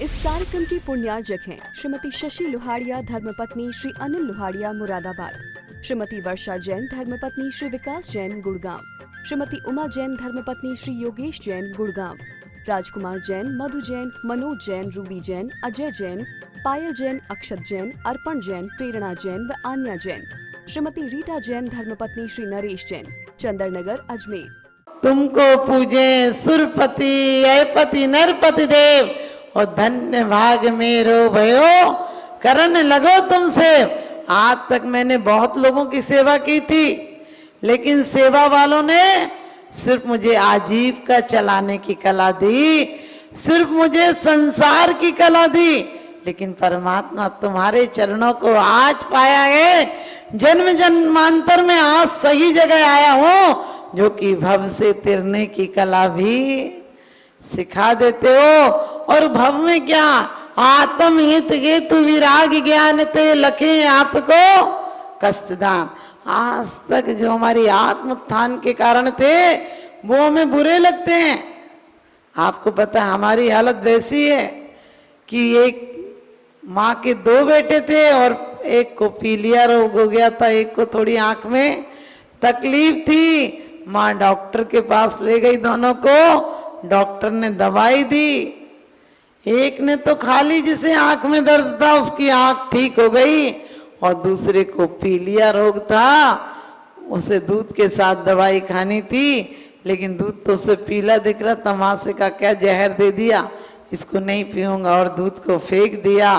इस कार्यक्रम की पुण्यार्जक हैं श्रीमती शशि लोहाड़िया धर्मपत्नी श्री अनिल लोहाड़िया मुरादाबाद, श्रीमती वर्षा जैन धर्मपत्नी श्री विकास जैन गुड़गांव, श्रीमती उमा जैन धर्मपत्नी श्री योगेश जैन गुड़गांव, राजकुमार जैन, मधु जैन, मनोज जैन, रूबी जैन, अजय जैन, पायल जैन, अक्षत जैन, अर्पण जैन, प्रेरणा जैन व आन्या जैन, श्रीमती रीटा जैन धर्मपत्नी श्री नरेश जैन, चंदरनगर अजमेर। तुमको पूजे सुरपति ऐपति नरपति देव और धन्य भाग मेरो भयो करने लगो तुमसे। आज तक मैंने बहुत लोगों की सेवा की थी, लेकिन सेवा वालों ने सिर्फ मुझे आजीविका चलाने की कला दी, सिर्फ मुझे संसार की कला दी। लेकिन परमात्मा तुम्हारे चरणों को आज पाया है, जन्म जन्मांतर में आज सही जगह आया हूँ, जो कि भव से तिरने की कला भी सिखा देते हो। और भव में क्या आत्म हित हेतु विराग ज्ञान ते लखे आपको कष्टदान। आज तक जो हमारी आत्मोत्थान के कारण थे वो हमें बुरे लगते हैं। आपको पता है हमारी हालत वैसी है कि एक माँ के 2 बेटे थे और एक को पीलिया रोग हो गया था, एक को थोड़ी आंख में तकलीफ थी। माँ डॉक्टर के पास ले गई दोनों को, डॉक्टर ने दवाई दी। एक ने तो खाली जिसे आंख में दर्द था उसकी आंख ठीक हो गई, और दूसरे को पीलिया रोग था, उसे दूध के साथ दवाई खानी थी, लेकिन दूध तो उसे पीला दिख रहा था। माँ से कहा क्या जहर दे दिया, इसको नहीं पीऊंगा, और दूध को फेंक दिया।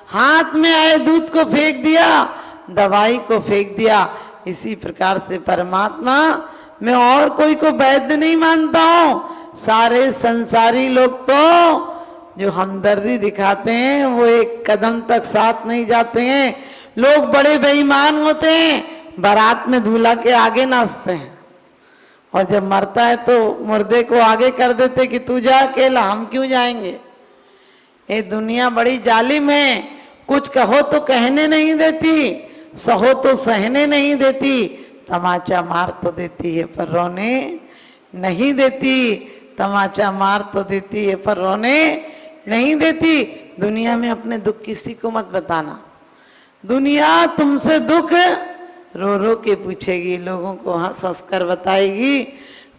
हाथ में आए दूध को फेंक दिया, दवाई को फेंक दिया। इसी प्रकार से परमात्मा, मैं और कोई को वैद्य नहीं मानता हूँ। सारे संसारी लोग तो जो हमदर्दी दिखाते हैं वो एक कदम तक साथ नहीं जाते हैं। लोग बड़े बेईमान होते हैं, बारात में दूल्हा के आगे नाचते हैं, और जब मरता है तो मुर्दे को आगे कर देते कि तू जा अकेला, हम क्यों जाएंगे। ये दुनिया बड़ी जालिम है, कुछ कहो तो कहने नहीं देती, सहो तो सहने नहीं देती, तमाचा मार तो देती है पर रोने नहीं देती। तमाचा मार तो देती है पर रोने नहीं देती। दुनिया में अपने दुख किसी को मत बताना, दुनिया तुमसे दुख रो रो के पूछेगी, लोगों को हंस हंस कर बताएगी।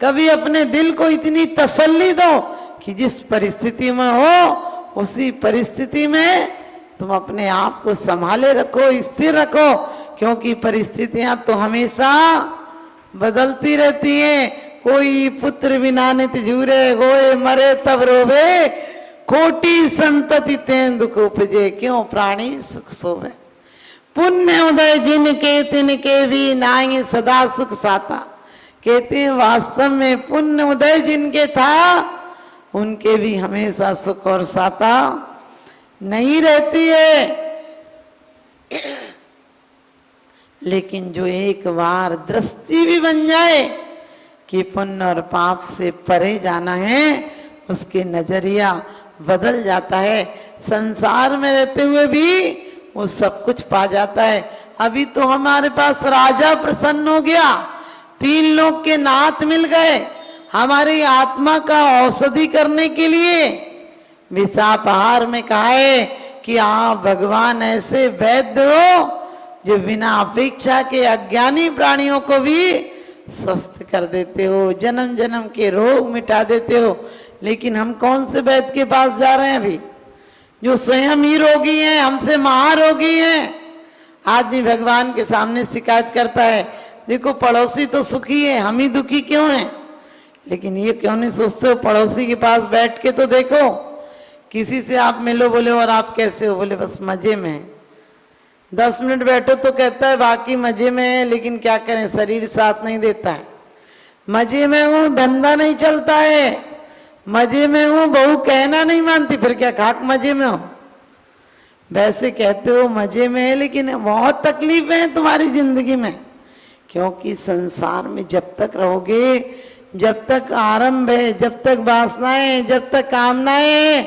कभी अपने दिल को इतनी तसल्ली दो कि जिस परिस्थिति में हो उसी परिस्थिति में तुम अपने आप को संभाले रखो, स्थिर रखो, क्योंकि परिस्थितियां तो हमेशा बदलती रहती हैं। कोई पुत्र बिना नित झूरे, होए मरे तब रोवे, कोटि संतति तें दुख उपजे, क्यों प्राणी सुख सोवे। पुण्य उदय जिनके तिनके भी नाई सदा सुख साता। कहते हैं वास्तव में पुण्य उदय जिनके था उनके भी हमेशा सुख और साता नहीं रहती है। लेकिन जो एक बार दृष्टि भी बन जाए कि पुण्य और पाप से परे जाना है, उसके नजरिया बदल जाता है। संसार में रहते हुए भी वो सब कुछ पा जाता है। अभी तो हमारे पास राजा प्रसन्न हो गया, 3 लोग के नाथ मिल गए हमारी आत्मा का औषधि करने के लिए। विषापहार में कहा है कि आप भगवान ऐसे वैद्य हो जो बिना अपेक्षा के अज्ञानी प्राणियों को भी स्वस्थ कर देते हो, जन्म जन्म के रोग मिटा देते हो। लेकिन हम कौन से वैद्य के पास जा रहे हैं अभी, जो स्वयं ही रोगी हैं, हमसे महारोगी हैं। आदमी भगवान के सामने शिकायत करता है, देखो पड़ोसी तो सुखी है, हम ही दुखी क्यों हैं। लेकिन ये क्यों नहीं सोचते हो पड़ोसी के पास बैठ के तो देखो। किसी से आप मिलो, बोले और आप कैसे हो, बोले बस मजे में है। 10 मिनट बैठो तो कहता है बाकी मजे में है, लेकिन क्या करें शरीर साथ नहीं देता है। मजे में हूँ, धंधा नहीं चलता है, मजे में हूँ, बहू कहना नहीं मानती, फिर क्या खाक मजे में हो। वैसे कहते हो मजे में है, लेकिन बहुत तकलीफें हैं तुम्हारी जिंदगी में। क्योंकि संसार में जब तक रहोगे, जब तक आरंभ है, जब तक वासनाएं, जब तक कामनाएं,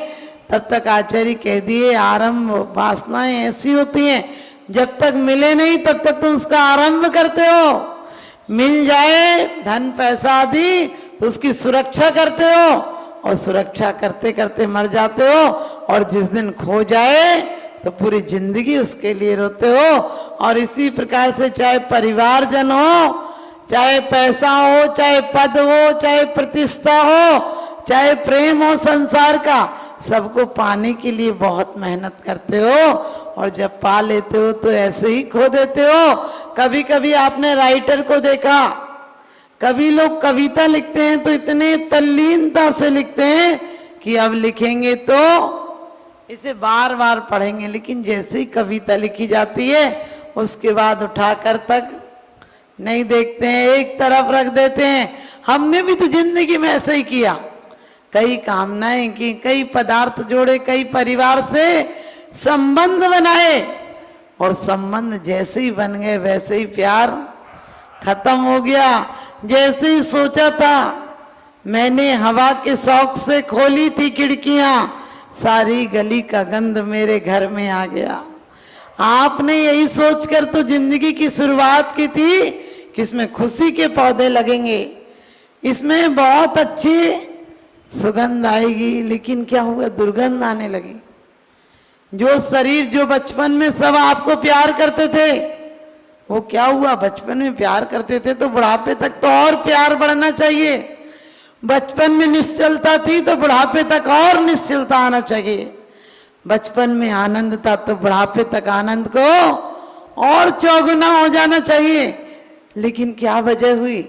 तब तक आचार्य कह दिए आरंभ वासनाएं ऐसी होती हैं, जब तक मिले नहीं तब तक तुम उसका आरंभ करते हो। मिल जाए धन पैसा आदि तो उसकी सुरक्षा करते हो, और सुरक्षा करते करते मर जाते हो, और जिस दिन खो जाए तो पूरी जिंदगी उसके लिए रोते हो। और इसी प्रकार से चाहे परिवारजन हो, चाहे पैसा हो, चाहे पद हो, चाहे प्रतिष्ठा हो, चाहे प्रेम हो संसार का, सबको पाने के लिए बहुत मेहनत करते हो और जब पा लेते हो तो ऐसे ही खो देते हो। कभी कभी आपने राइटर को देखा, कभी लोग कविता लिखते हैं तो इतने तल्लीनता से लिखते हैं कि अब लिखेंगे तो इसे बार बार पढ़ेंगे, लेकिन जैसे ही कविता लिखी जाती है उसके बाद उठाकर तक नहीं देखते हैं, एक तरफ रख देते हैं। हमने भी तो जिंदगी में ऐसा ही किया, कई कामनाएं की, कई पदार्थ जोड़े, कई परिवार से संबंध बनाए और संबंध जैसे ही बन गए वैसे ही प्यार खत्म हो गया। जैसे ही सोचा था, मैंने हवा के शौक से खोली थी खिड़कियां, सारी गली का गंध मेरे घर में आ गया। आपने यही सोचकर तो जिंदगी की शुरुआत की थी कि इसमें खुशी के पौधे लगेंगे, इसमें बहुत अच्छी सुगंध आएगी, लेकिन क्या हुआ, दुर्गंध आने लगी। जो शरीर जो बचपन में सब आपको प्यार करते थे वो क्या हुआ, बचपन में प्यार करते थे तो बुढ़ापे तक तो और प्यार बढ़ना चाहिए। बचपन में निश्चलता थी तो बुढ़ापे तक और निश्चलता आना चाहिए। बचपन में आनंद था तो बुढ़ापे तक आनंद को और चौगुना हो जाना चाहिए। लेकिन क्या वजह हुई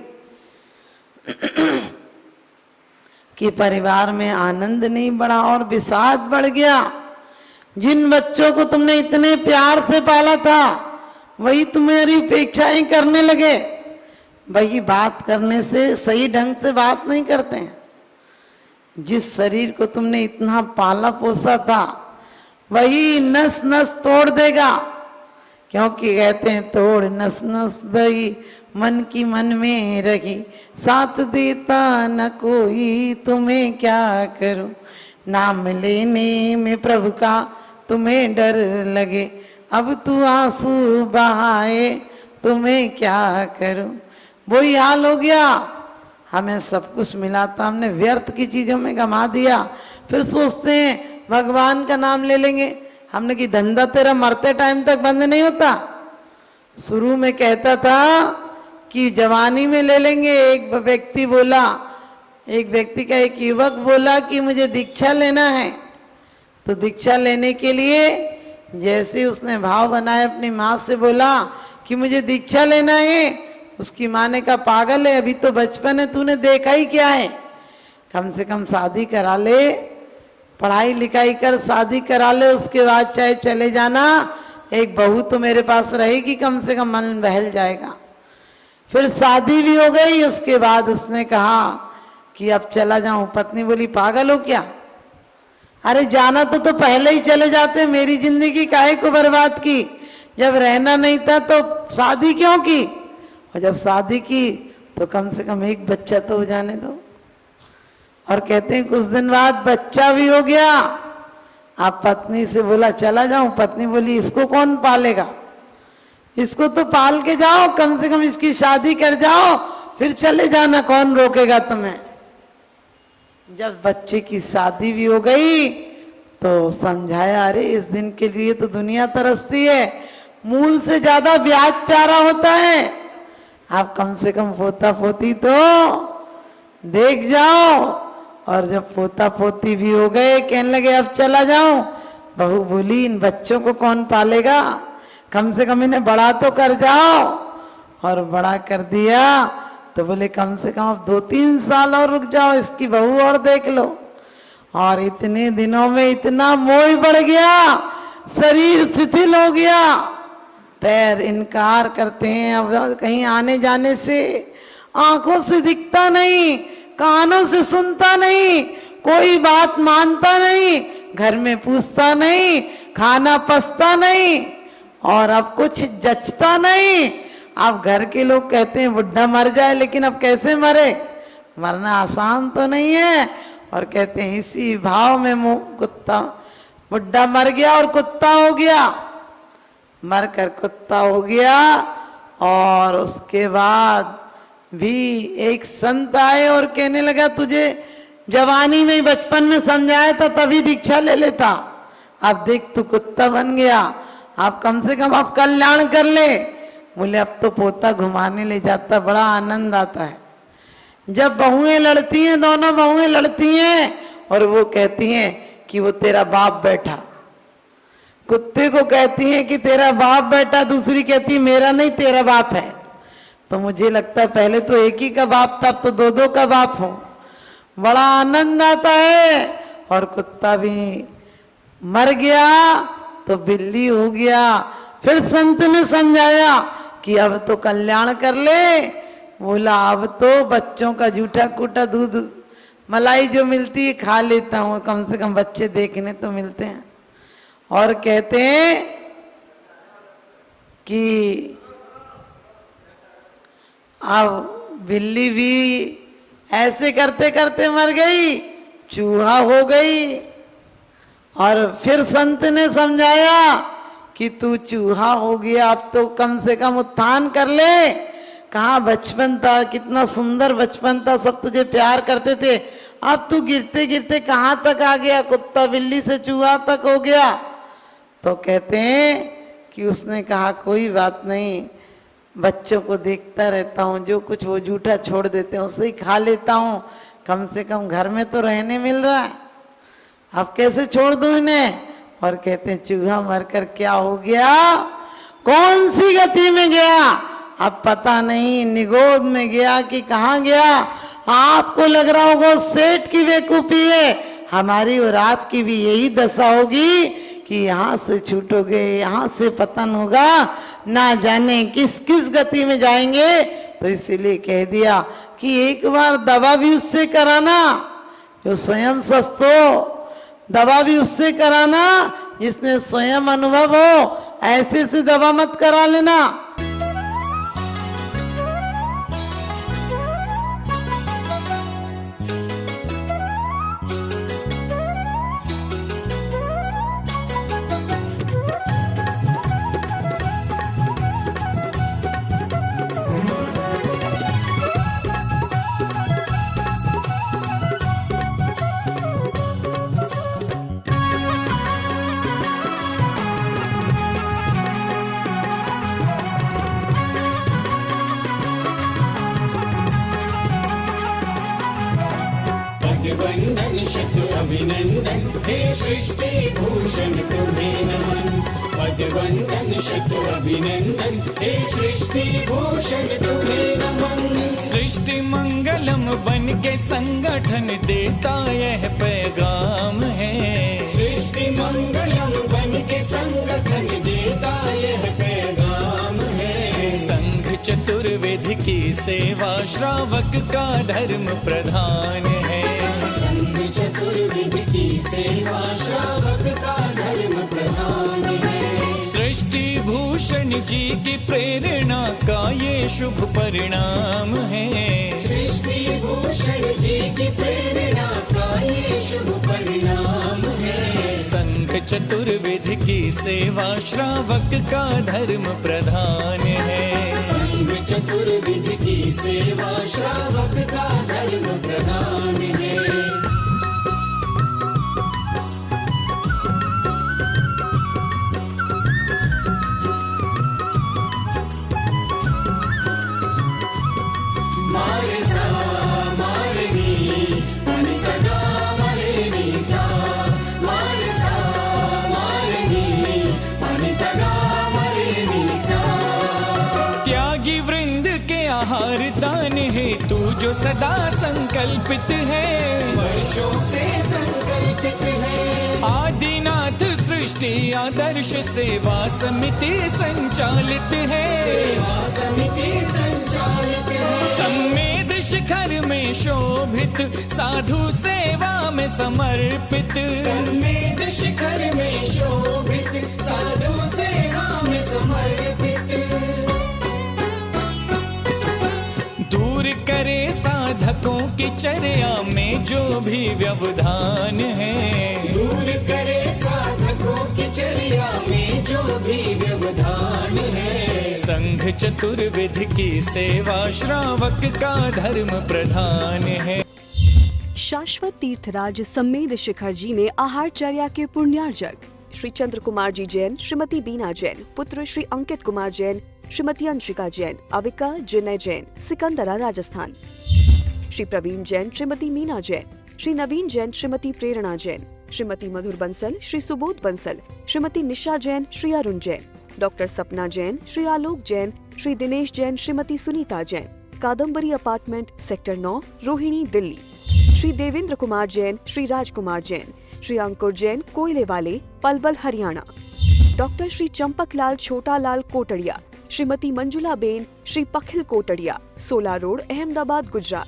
कि परिवार में आनंद नहीं बढ़ा और विषाद बढ़ गया। जिन बच्चों को तुमने इतने प्यार से पाला था वही तुम्हारी उपेक्षाएं करने लगे। वही बात करने से सही ढंग से बात नहीं करते हैं। जिस शरीर को तुमने इतना पाला पोसा था वही नस नस तोड़ देगा, क्योंकि कहते हैं तोड़ नस नस दई मन की मन में रही, साथ देता न कोई तुम्हें क्या करूं, नाम लेने में प्रभु का तुम्हें डर लगे, अब तू आंसू बहाए तुम्हें क्या करूं। वही हाल हो गया। हमें सब कुछ मिला था, हमने व्यर्थ की चीजों में गंवा दिया। फिर सोचते हैं भगवान का नाम ले लेंगे। हमने कि धंधा तेरा मरते टाइम तक बंद नहीं होता। शुरू में कहता था कि जवानी में ले लेंगे। एक व्यक्ति बोला, एक व्यक्ति का एक युवक बोला कि मुझे दीक्षा लेना है। तो दीक्षा लेने के लिए जैसे ही उसने भाव बनाया, अपनी माँ से बोला कि मुझे दीक्षा लेना है, उसकी माँ ने कहा पागल है, अभी तो बचपन है, तूने देखा ही क्या है, कम से कम शादी करा ले, पढ़ाई लिखाई कर, शादी करा ले, उसके बाद चाहे चले जाना, एक बहू तो मेरे पास रहेगी, कम से कम मन बहल जाएगा। फिर शादी भी हो गई। उसके बाद उसने कहा कि अब चला जाऊं। पत्नी बोली पागल हो क्या, अरे जाना तो पहले ही चले जाते, मेरी जिंदगी काहे को बर्बाद की, जब रहना नहीं था तो शादी क्यों की, और जब शादी की तो कम से कम एक बच्चा तो हो जाने दो। और कहते हैं कुछ दिन बाद बच्चा भी हो गया। आप पत्नी से बोला चला जाऊं, पत्नी बोली इसको कौन पालेगा, इसको तो पाल के जाओ, कम से कम इसकी शादी कर जाओ, फिर चले जाना, कौन रोकेगा तुम्हें। जब बच्चे की शादी भी हो गई तो समझाया, अरे इस दिन के लिए तो दुनिया तरसती है, मूल से ज्यादा ब्याज प्यारा होता है, आप कम से कम पोता पोती तो देख जाओ। और जब पोता पोती भी हो गए, कहने लगे अब चला जाऊं। बहू बोली इन बच्चों को कौन पालेगा, कम से कम इन्हें बड़ा तो कर जाओ। और बड़ा कर दिया तो बोले कम से कम अब 2-3 साल और रुक जाओ, इसकी बहू और देख लो। और इतने दिनों में इतना मोह बढ़ गया, शरीर शिथिल हो गया, पैर इनकार करते हैं अब कहीं आने जाने से, आंखों से दिखता नहीं, कानों से सुनता नहीं, कोई बात मानता नहीं, घर में पूछता नहीं, खाना पचता नहीं, और अब कुछ जचता नहीं। अब घर के लोग कहते हैं बुढ़ा मर जाए, लेकिन अब कैसे मरे, मरना आसान तो नहीं है। और कहते हैं इसी भाव में कुत्ता, बुढ़ा मर गया और कुत्ता हो गया, मरकर कुत्ता हो गया। और उसके बाद भी एक संत आए और कहने लगा तुझे जवानी में बचपन में समझाया था तभी दीक्षा ले लेता, अब देख तू कुत्ता बन गया, आप कम से कम अब कल्याण कर ले। बोले अब तो पोता घुमाने ले जाता, बड़ा आनंद आता है। जब बहुएं लड़ती हैं, दोनों बहुएं लड़ती हैं और वो कहती हैं कि वो तेरा बाप बैठा, कुत्ते को कहती हैं कि तेरा बाप बैठा, दूसरी कहती है मेरा नहीं तेरा बाप है। तो मुझे लगता है पहले तो एक ही का बाप था, अब तो दो दो का बाप हो। बड़ा आनंद आता है। और कुत्ता भी मर गया तो बिल्ली हो गया। फिर संत ने समझाया कि अब तो कल्याण कर ले। बोला अब तो बच्चों का जूठा कूटा दूध मलाई जो मिलती है खा लेता हूँ, कम से कम बच्चे देखने तो मिलते हैं। और कहते हैं कि अब बिल्ली भी ऐसे करते करते मर गई, चूहा हो गई। और फिर संत ने समझाया कि तू चूहा हो गया, अब तो कम से कम उत्थान कर ले। कहाँ बचपन था, कितना सुंदर बचपन था, सब तुझे प्यार करते थे, अब तू गिरते गिरते कहाँ तक आ गया, कुत्ता बिल्ली से चूहा तक हो गया। तो कहते हैं कि उसने कहा कोई बात नहीं, बच्चों को देखता रहता हूँ, जो कुछ वो जूठा छोड़ देते हैं उसे ही खा लेता हूँ, कम से कम घर में तो रहने मिल रहा है, अब कैसे छोड़ दूँ इन्हें। और कहते हैं चूहा मरकर क्या हो गया, कौन सी गति में गया अब पता नहीं, निगोद में गया कि कहाँ गया। आपको लग रहा होगा सेठ की बेवकूफी है, हमारी और आपकी भी यही दशा होगी कि यहाँ से छूटोगे, यहाँ से पतन होगा, ना जाने किस किस गति में जाएंगे। तो इसीलिए कह दिया कि एक बार दवा भी उससे कराना जो स्वयं स्वस्थ हो, दवा भी उससे कराना जिसने स्वयं अनुभव हो, ऐसे से दवा मत करा लेना। वंदन शत अभिनंदन हे सृष्टि भूषण तुम्हें नमन। पद वंदन शत अभिनंदन हे सृष्टि भूषण तुम्हें नमन। सृष्टि मंगलम बन के संगठन देता यह पैगाम है। सृष्टि मंगलम बन के संगठन देता यह पैगाम है। संघ चतुर्वेद की सेवा श्रावक का धर्म प्रधान है। संघ चतुर्वेद की सेवा श्रावक का धर्म प्रधान है। सृष्टि भूषण जी की प्रेरणा का ये शुभ परिणाम है। सृष्टि भूषण जी की प्रेरणा का ये शुभ परिणाम है। संघ चतुर्वेद की सेवा श्रावक का धर्म प्रधान है। संघ चतुर्वेद की सेवा श्रावक का धर्म प्रधान है। मारे सा मारे नी अनि सदा मारे नी सा। मारे सा मारे नी अनि सदा मारे नी सा। त्यागी वृंद के आहार दान है तू जो सदा संकल्पित है। वर्षों से संकल्पित है। आदिनाथ सृष्टि आदर्श सेवा समिति संचालित है। सेवा समिति संचालित है। सम्मेद शिखर में शोभित साधु सेवा में समर्पित। सम्मेद शिखर में शोभित साधु सेवा में समर्पित। दूर करे साधकों की चर्या में जो भी व्यवधान है। दूर करे साधकों की चर्या में जो भी व्यवधान है। संघ चतुर्विध की सेवा श्रावक का धर्म प्रधान है। शाश्वत तीर्थराज सम्मेद शिखर जी में आहारचर्या के पुण्यार्जक श्री चंद्र कुमार जी जैन, श्रीमती बीना जैन, पुत्र श्री अंकित कुमार जैन, श्रीमती अंशिका जैन, अविका जिनय जैन, सिकंदरा राजस्थान। श्री प्रवीण जैन, श्रीमती मीना जैन, श्री नवीन जैन, श्रीमती प्रेरणा जैन, श्रीमती मधुर बंसल, श्री सुबोध बंसल, श्रीमती निशा जैन, श्री अरुण जैन, डॉक्टर सपना जैन, श्री आलोक जैन, श्री दिनेश जैन, श्रीमती सुनीता जैन, कादम्बरी अपार्टमेंट, सेक्टर 9, रोहिणी, दिल्ली। श्री देवेंद्र कुमार जैन, श्री राजकुमार जैन, श्री अंकुर जैन, कोयले वाले, पलवल, हरियाणा। Doctor Shri Champaklal Chhotalal Kotadiya, Shrimati Manjula ben, Shri Pakhil Kotadiya, 16 road, Ahmedabad, Gujarat.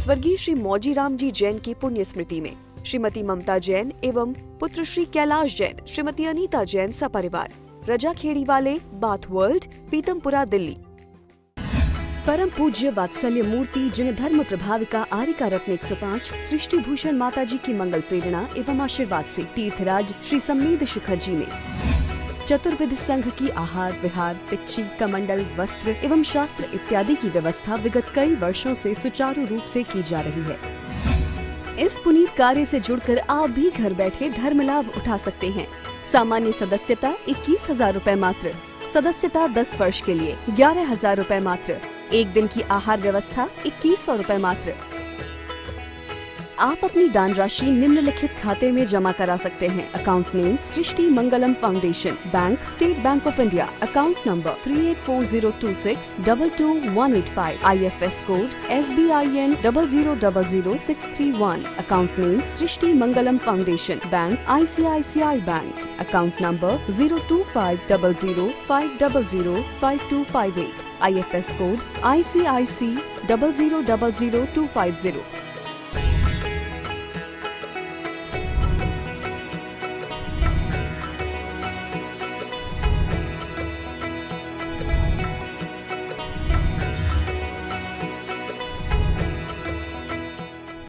स्वर्गीय श्री मौजीराम जी जैन की पुण्य स्मृति में श्रीमती ममता जैन एवं पुत्र श्री कैलाश जैन, श्रीमती अनीता जैन सपरिवार, रजा खेड़ी वाले, बाथ वर्ल्ड, पीतमपुरा, दिल्ली। परम पूज्य वात्सल्य मूर्ति जिन धर्म प्रभाविका आरिका रत्न 105 सृष्टि भूषण माता जी की मंगल प्रेरणा एवं आशीर्वाद से तीर्थराज श्री सम्मेद शिखर जी में चतुर्विध संघ की आहार विहार, पिच्छी, कमंडल, वस्त्र एवं शास्त्र इत्यादि की व्यवस्था विगत कई वर्षों से सुचारू रूप से की जा रही है। इस पुनीत कार्य से जुड़कर आप भी घर बैठे धर्म लाभ उठा सकते हैं। सामान्य सदस्यता 21,000 रूपए मात्र, सदस्यता 10 वर्ष के लिए 11,000 रूपए मात्र, एक दिन की आहार व्यवस्था 2100 रूपए मात्र। आप अपनी दान राशि निम्नलिखित खाते में जमा करा सकते हैं। Account name Srishti Mangalam foundation, bank state bank of India, account number 384026222185, IFS code SBIN 0000631, account name Srishti Mangalam foundation, bank ICICI bank, account number 0250050052258, IFS code ICIC 0000250,